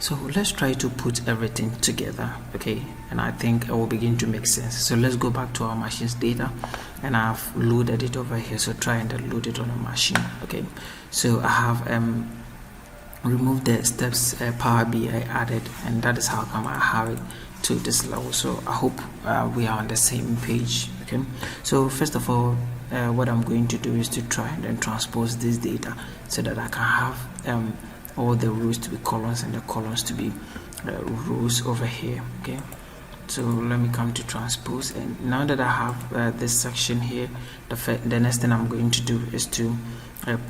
So let's try to put everything together, okay, and I think it will begin to make sense. So let's go back to our machine's data, and I've loaded it over here, so try and load it on a machine. Okay, so I have removed the steps Power BI added, and that is how come I have it to this level. So I hope we are on the same page. Okay, so first of all, what I'm going to do is to try and then transpose this data so that I can have all the rows to be columns and the columns to be rows over here. Okay, so let me come to transpose, and now that I have this section here, the next thing I'm going to do is to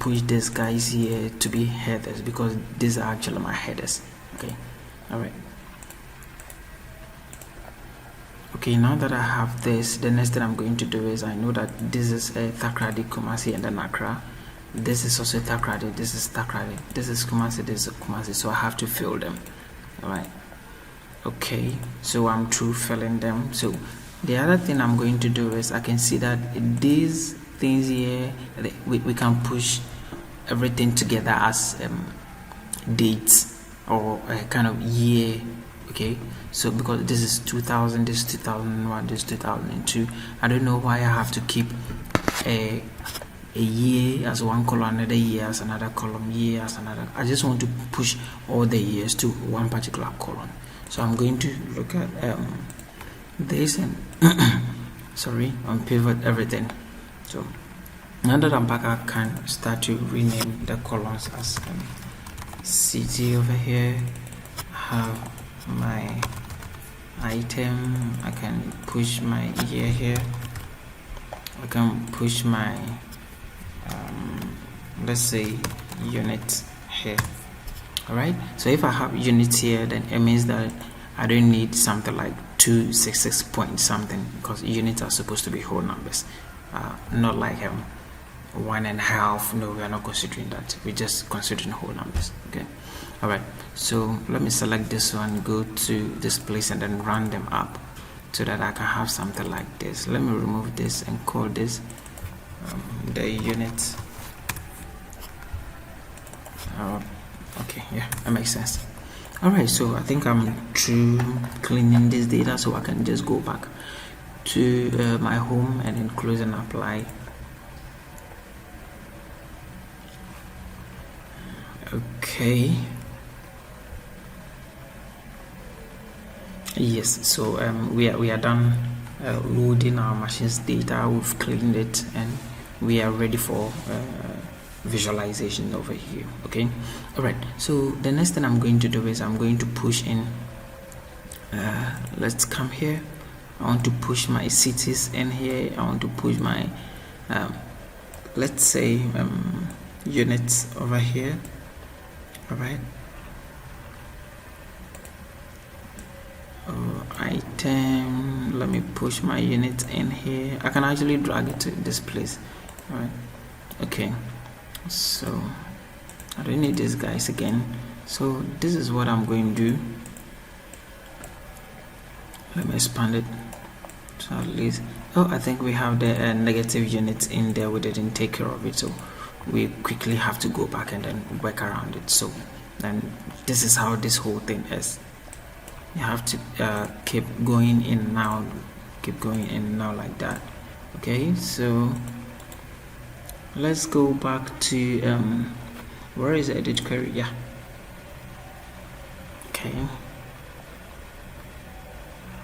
push these guys here to be headers, because these are actually my headers. Okay, all right. Okay, now that I have this, the next thing I'm going to do is, I know that this is Takoradi, Kumasi, and then Accra. This is also Takoradi, this is Takoradi, this is Kumasi, this is Kumasi, so I have to fill them. Alright, okay, so I'm through filling them. So the other thing I'm going to do is, I can see that these things here, we can push everything together as dates or a kind of year. Okay, so because this is 2000, this is 2001, this is 2002, I don't know why I have to keep a year as one column, another year as another column, year as another. I just want to push all the years to one particular column. So I'm going to look at this and sorry, pivot everything. So now that I'm back, I can start to rename the columns as city over here. I have my item, I can push my year here, I can push my let's say unit here. All right, so if I have units here, then it means that I don't need something like 266 point something, because units are supposed to be whole numbers, not like 1.5. No, we are not considering that, we're just considering whole numbers. Okay, all right, so let me select this one, go to this place, and then run them up so that I can have something like this. Let me remove this and call this the unit. Okay, yeah, that makes sense. All right, so I think I'm through cleaning this data, so I can just go back to my home and then close and apply. Okay, yes, so we are done loading our machine's data. We've cleaned it and we are ready for visualization over here. Okay, all right, so the next thing I'm going to do is I'm going to push in let's come here. I want to push my cities in here. I want to push my let's say units over here. All right, item, let me push my unit in here. I can actually drag it to this place. All right, okay, so I don't need these guys again, so this is what I'm going to do. Let me expand it, so at least, oh, I think we have the negative units in there. We didn't take care of it, so we quickly have to go back and then work around it. So then this is how this whole thing is. You have to keep going in now, keep going in now like that. Okay, so let's go back to where is edit query? Yeah, okay,